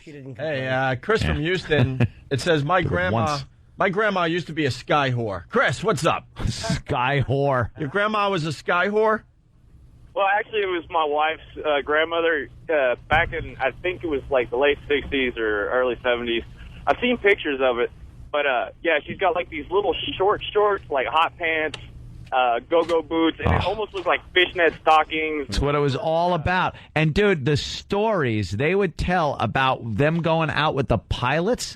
She didn't. Hey, Chris from Houston. It says my grandma used to be a sky whore. Chris, what's up? Sky whore. Your grandma was a sky whore? Well, actually, it was my wife's grandmother back in, I think it was like the late 60s or early 70s. I've seen pictures of it, but yeah, she's got like these little shorts, like hot pants, go-go boots, and it almost looks like fishnet stockings. That's what it was all about. And, dude, the stories they would tell about them going out with the pilots,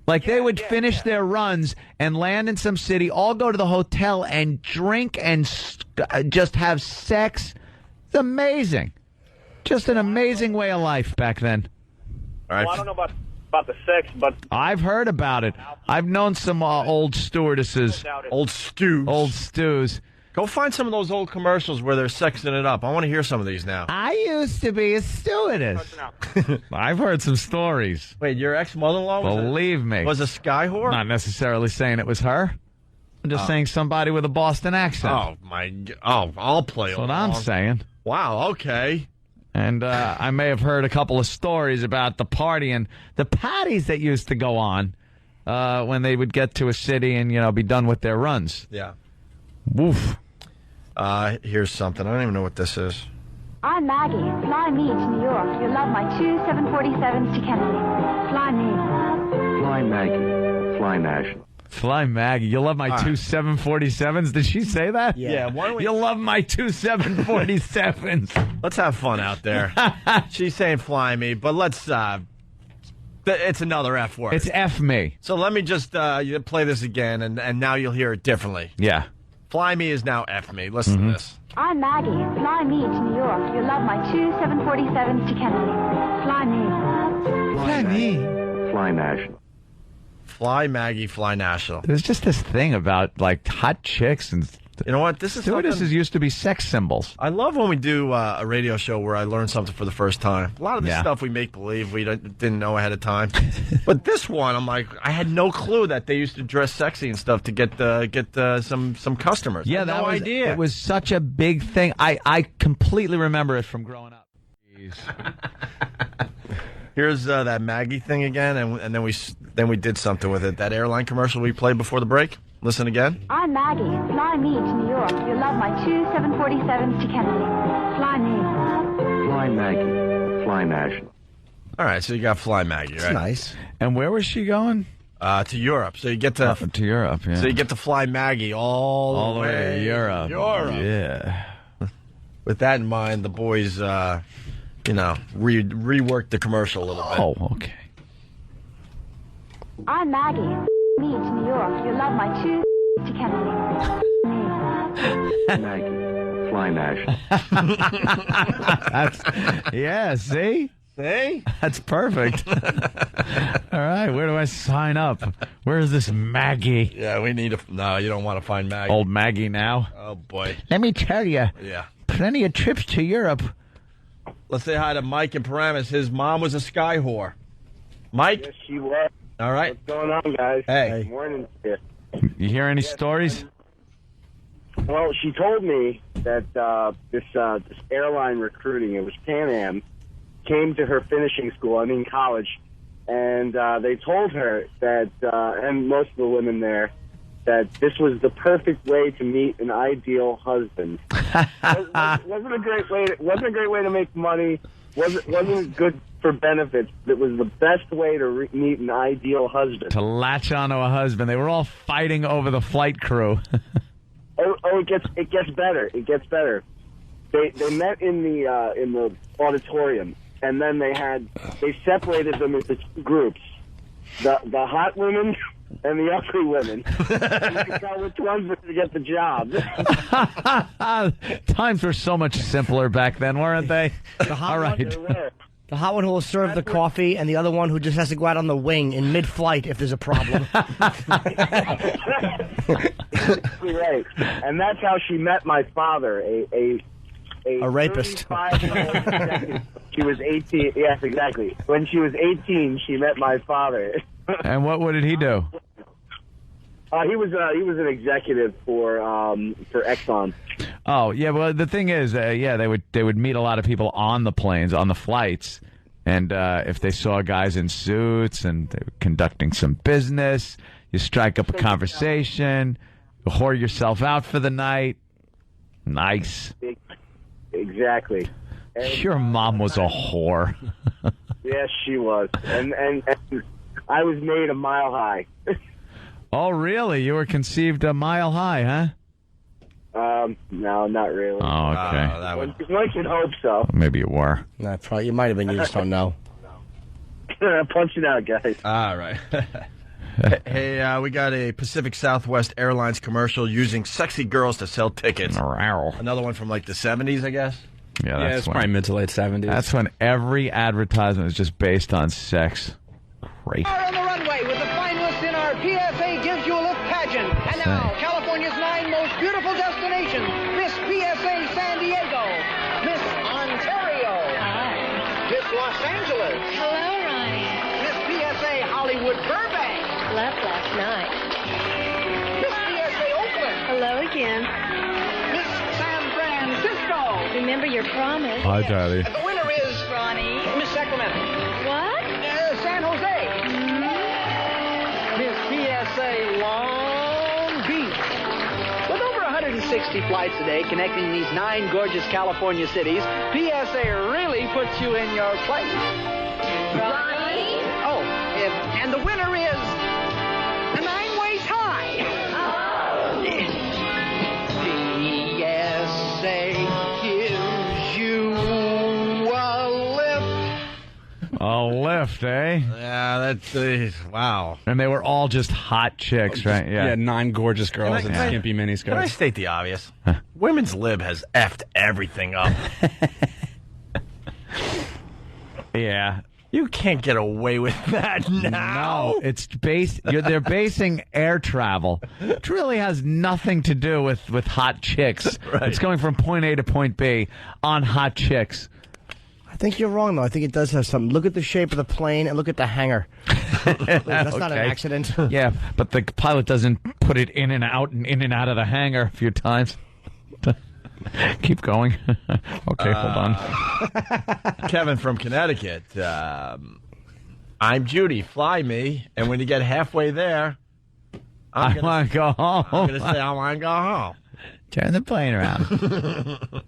like they would finish their runs and land in some city, all go to the hotel and drink and just have sex. It's amazing. Just an amazing way of life back then. All right. Well, I don't know about the sex, but I've heard about it. I've known some old stewardesses. Old stews. Go find some of those old commercials where they're sexing it up. I want to hear some of these now. I used to be a stewardess. I've heard some stories. Wait, your ex-mother-in-law Believe me. was a sky whore? Not necessarily saying it was her. I'm just saying somebody with a Boston accent. I'll play That's what I'm saying. Wow, okay. And I may have heard a couple of stories about the party and the parties that used to go on when they would get to a city and, be done with their runs. Yeah. Woof. Here's something. I don't even know what this is. I'm Maggie. Fly me to New York. You'll love my 2 747s to Kennedy. Fly me. Fly Maggie. Fly National. Fly Maggie. You'll love my 2 747s. Did she say that? Yeah. Why don't we... You'll love my 2 747s. Let's have fun out there. She's saying fly me, but let's... it's another F word. It's F me. So let me just play this again, and now you'll hear it differently. Yeah. Fly me is now F me. Listen to this. I'm Maggie. Fly me to New York. You'll love my 2 747s to Kennedy. Fly me. Fly me. Fly National. Fly Maggie, fly national. There's just this thing about, like, hot chicks and... You know what? This is Stewardesses used to be sex symbols. I love when we do a radio show where I learn something for the first time. A lot of this stuff we make believe we didn't know ahead of time. But this one, I'm like, I had no clue that they used to dress sexy and stuff to get some customers. Yeah, no idea. It was such a big thing. I completely remember it from growing up. Jeez. Here's that Maggie thing again, and then we did something with it. That airline commercial we played before the break. Listen again. I'm Maggie. Fly me to New York. You'll love my 2 747s to Kennedy. Fly me. Fly Maggie. Fly National. All right, so you got Fly Maggie, right? That's nice. And where was she going? To Europe. So you get to Europe, yeah. So you get to Fly Maggie all the way to Europe. Yeah. With that in mind, the boys, reworked the commercial a little bit. Oh, okay. I'm Maggie. Me to New York. You'll love my 2 to Kennedy. Maggie. Fly National. See? See? That's perfect. All right, where do I sign up? Where is this Maggie? Yeah, we need no, you don't want to find Maggie. Old Maggie now? Oh, boy. Let me tell you. Yeah. Plenty of trips to Europe. Let's say hi to Mike in Paramus. His mom was a sky whore. Mike? Yes, she was. All right. What's going on, guys? Hey. Good morning. Yeah. You hear any stories? Well, she told me that this airline recruiting, it was Pan Am, came to her finishing school, college, and they told her that, and most of the women there, that this was the perfect way to meet an ideal husband. wasn't a great way to make money. Wasn't good for benefits. It was the best way to meet an ideal husband. To latch onto a husband. They were all fighting over the flight crew. it gets better. It gets better. They met in the auditorium, and then they separated them into groups. The hot women and the ugly women. You can tell which ones were to get the job. Times were so much simpler back then, weren't they? All right. The hot one who will serve the coffee, and the other one who just has to go out on the wing in mid-flight if there's a problem. Right. And that's how she met my father, a rapist. 35-year-old executive. She was 18. Yes, exactly. When she was 18, she met my father. And what did he do? He was an executive for Exxon. Oh yeah, well the thing is, they would meet a lot of people on the planes, on the flights, And if they saw guys in suits and they were conducting some business, you strike up a conversation, you whore yourself out for the night. Nice. Exactly. Your mom was a whore. Yes, she was. And I was made a mile high. Oh, really? You were conceived a mile high, huh? No, not really. Oh, okay. One should hope so. Maybe you were. Nah, probably you might have been. You just don't know. Punch it out, guys. All right. Hey, we got a Pacific Southwest Airlines commercial using sexy girls to sell tickets. Another one from like the 70s, I guess. Yeah, it's probably mid to late 70s. That's when every advertisement is just based on sex. Great. On the runway with the finalists in our PSA Gives You a Lift pageant. And now, California's 9 most beautiful destinations. Miss PSA San Diego. Miss Ontario. Hi. Miss Los Angeles. Hello, Ronnie. Miss PSA Hollywood Burbank. Left last night. Miss PSA Oakland. Hello again. Miss San Francisco. Remember your promise. Hi, Daddy. And the winner is Ronnie. Miss Sacramento. What? San Jose. Miss PSA Long Beach. With over 160 flights a day connecting these 9 gorgeous California cities, PSA really puts you in your place. Ronnie? Oh, and the winner is a 9-way tie. PSA gives you a lift. A lift, eh? Yeah, that's wow. And they were all just hot chicks, right? Yeah, 9 gorgeous girls in skimpy Can I miniskirts. state the obvious? Women's lib has effed everything up. Yeah. You can't get away with that now. No, it's they're basing air travel. It really has nothing to do with hot chicks. Right. It's going from point A to point B on hot chicks. I think you're wrong, though. I think it does have something. Look at the shape of the plane and look at the hangar. That's not an accident. Yeah, but the pilot doesn't put it in and out of the hangar a few times. Keep going. Okay, hold on. Kevin from Connecticut. I'm Judy. Fly me. And when you get halfway there, I want to go home. I'm going to say I want to go home. Turn the plane around.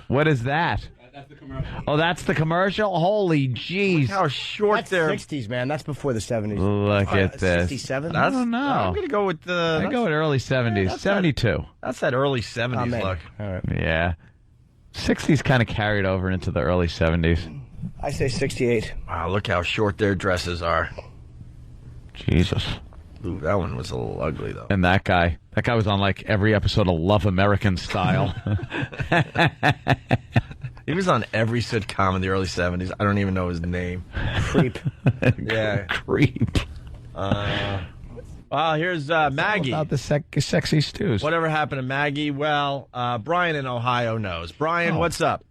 What is that? That's the commercial. Oh, that's the commercial? Holy jeez. Look how short That's they're. 60s, man. That's before the 70s. Look at this. 67? I don't know. I'm going to go with the. I go with early 70s. 72. That's that early 70s I'm in. look. All right. Yeah. 60s kind of carried over into the early 70s. I say 68. Wow, look how short their dresses are. Jesus. Ooh, that one was a little ugly, though. And that guy was on like every episode of Love American Style. He was on every sitcom in the early 70s. I don't even know his name. Creep. Yeah. Creep. Well, here's Maggie. About the sexy stews. Whatever happened to Maggie? Well, Brian in Ohio knows. Brian, what's up?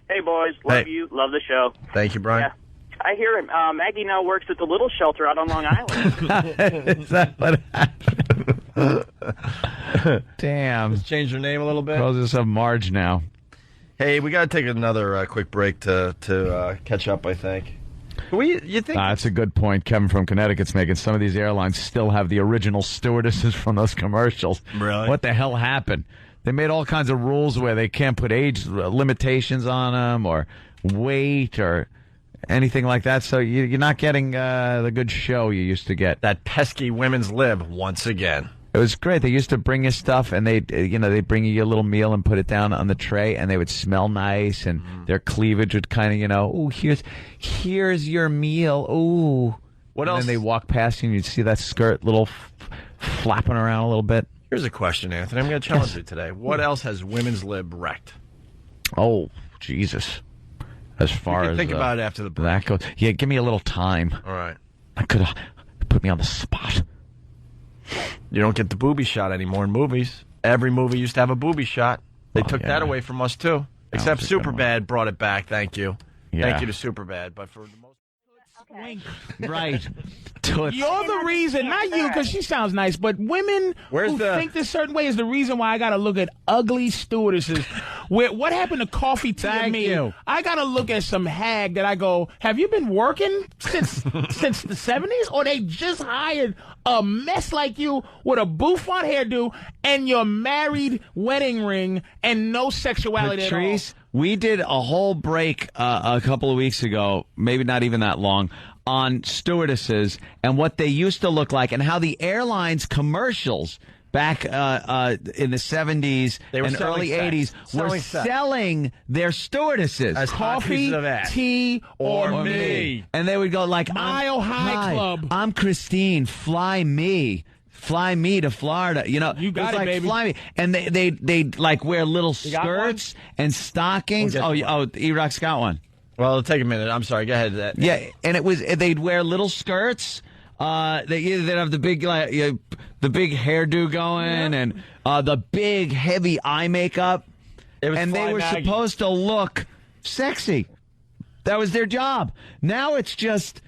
Hey, boys. Love Hey. you. Love the show. Thank you, Brian. Yeah. I hear him. Maggie now works at the Little Shelter out on Long Island. Is that what happened? Damn. Change your name a little bit. Calls yourself Marge now. Hey, we got to take another quick break to catch up, I think. You think? That's a good point. Kevin from Connecticut's making. Some of these airlines still have the original stewardesses from those commercials. Really? What the hell happened? They made all kinds of rules where they can't put age limitations on them or weight or anything like that. So you're not getting the good show you used to get. That pesky women's lib once again. It was great. They used to bring you stuff, and they'd bring you a little meal and put it down on the tray, and they would smell nice, and their cleavage would kind of, ooh, here's your meal, ooh. What else? And then they walk past you, and you'd see that skirt little flapping around a little bit. Here's a question, Anthony. I'm going to challenge you today. What else has women's lib wrecked? Oh, Jesus. As far as think about it after the break. that goes. Yeah, give me a little time. All right. I could have put me on the spot. You don't get the booby shot anymore in movies. Every movie used to have a booby shot. They took yeah. that away from us, too. Except was a good Superbad brought it back. Thank you. Yeah. Thank you to Superbad. But for the most Right. You're the reason, not you, because she sounds nice, but women who think this certain way is the reason why I got to look at ugly stewardesses What happened to coffee, tea, and me? you. I gotta look at some hag that I go, have you been working since since the 70s? Or they just hired a mess like you with a bouffant hairdo and your married wedding ring and no sexuality Patrice, at all? we did a whole break a couple of weeks ago, maybe not even that long, on stewardesses and what they used to look like and how the airlines commercials back in the 70s and early 80s were selling their stewardesses as coffee, tea, or me. And they would go like, Mile High Hi, Club. I'm Christine. Fly me to Florida. You know, You got was it, like, baby. Fly me. And they like wear little got skirts and stockings. E-Rock's got one. Well, it'll take a minute. I'm sorry. Go ahead. Yeah, and they'd wear little skirts. They'd have the big the big hairdo going and the big heavy eye makeup. And they were supposed to look sexy. That was their job. Now it's just,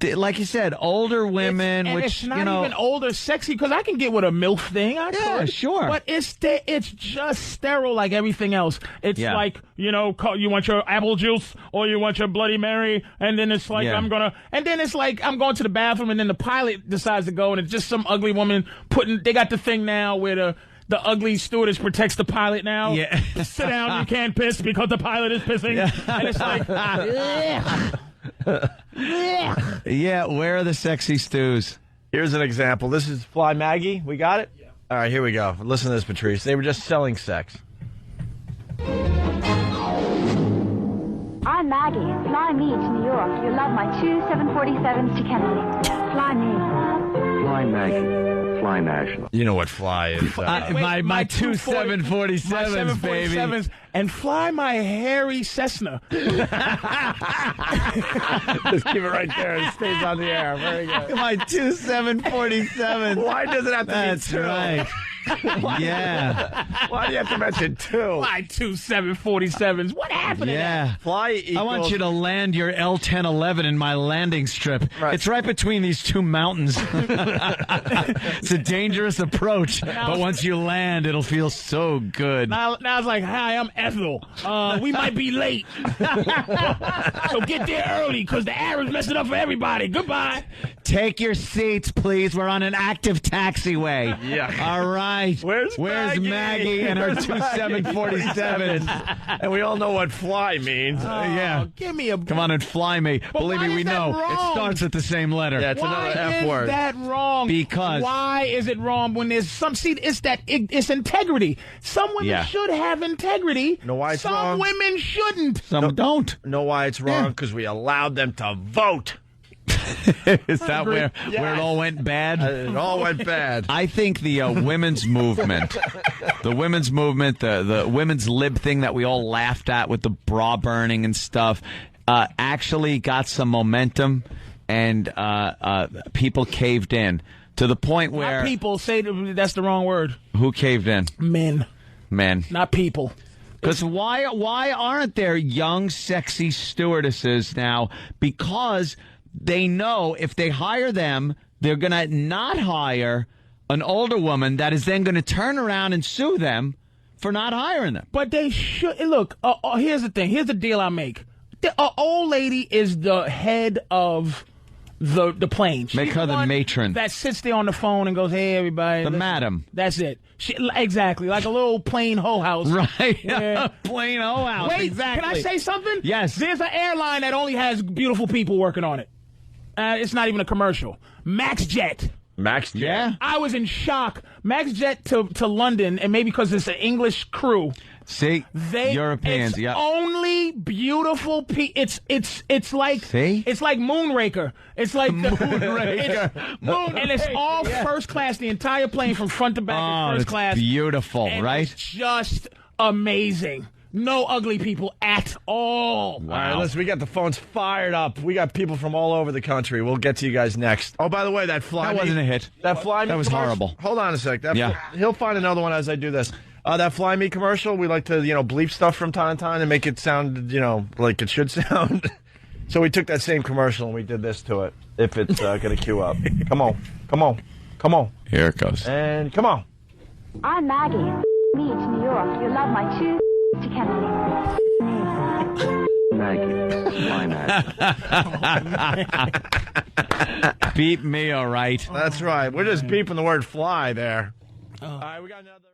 like you said, older women, and which it's not even older sexy, because I can get with a MILF thing. Yeah, sure. But it's just sterile like everything else. It's like, you want your apple juice or you want your Bloody Mary, and then it's like I'm going to the bathroom, and then the pilot decides to go, and it's just some ugly woman they got the thing now where the ugly stewardess protects the pilot now. Yeah. Sit down, you can't piss because the pilot is pissing. Yeah. And it's like, ugh. Yeah, where are the sexy stews? Here's an example. This is Fly Maggie. We got it? Yeah. All right, here we go. Listen to this, Patrice. They were just selling sex. I'm Maggie. Fly me to New York. You'll love my 2 747s to Kennedy. Fly me. Fly Maggie. Fly National. You know what Fly is. My two 747s, my 747s, baby. and fly my hairy Cessna. Just keep it right there. It stays on the air. Very good. My two 747s. Why does it have to That's be two? right. Yeah. Why do you have to mention two? My 2 747s. What happened to that? Fly equals... I want you to land your L-1011 in my landing strip. Right. It's right between these two mountains. It's a dangerous approach, but once you land, it'll feel so good. Now it's like, hi, I'm Ethel. We might be late. So get there early, because the air is messing up for everybody. Goodbye. Take your seats, please. We're on an active taxiway. Yeah. All right. Where's Maggie and her two 747s? And we all know what fly means. Yeah. Give me a... Come on and fly me. But Believe why me, is we that know. wrong? It starts with the same letter. Yeah, it's Why another F is word. that wrong? Because... Why is it wrong when there's some... See, it's integrity. Some women should have integrity. Know why it's Some wrong? women shouldn't. Some don't. Know why it's wrong? Because we allowed them to vote. Is that where it all went bad? It all went bad. I think the women's movement, the women's lib thing that we all laughed at with the bra burning and stuff, actually got some momentum, and people caved in to the point where... Not people. Say that's the wrong word. Who caved in? Men. Not people. Because why aren't there young, sexy stewardesses now? Because they know if they hire them, they're going to not hire an older woman that is then going to turn around and sue them for not hiring them. But they should. Look, here's the thing. Here's the deal I make. The old lady is the head of the plane. Make her the matron. That sits there on the phone and goes, hey, everybody. The madam. That's it. Exactly. Like a little plain hoe house. Right. Yeah. Plain hoe house. Wait, exactly. Can I say something? Yes. There's an airline that only has beautiful people working on it. It's not even a commercial. MaxJet. MaxJet? Yeah. I was in shock. MaxJet to London, and maybe because it's an English crew. See, Europeans, it's only beautiful people. It's like it's like Moonraker. It's like Moonraker. And it's all first class. The entire plane from front to back is first class. Beautiful, and right? It's just amazing. No ugly people at all. Wow. All right, listen, we got the phones fired up. We got people from all over the country. We'll get to you guys next. Oh, by the way, that wasn't a hit. That Fly Me That was commercial- horrible. Hold on a sec. Yeah. He'll find another one as I do this. That Fly Me commercial, we like to, bleep stuff from time to time and make it sound, like it should sound. So we took that same commercial and we did this to it, if it's going to queue up. Come on. Here it goes. And come on. I'm Maggie. Me to New York. You'll love my 2 to Kennedy. Maggie, fly national. Beep me, all right. That's right. We're just beeping the word fly there. All right, we got another.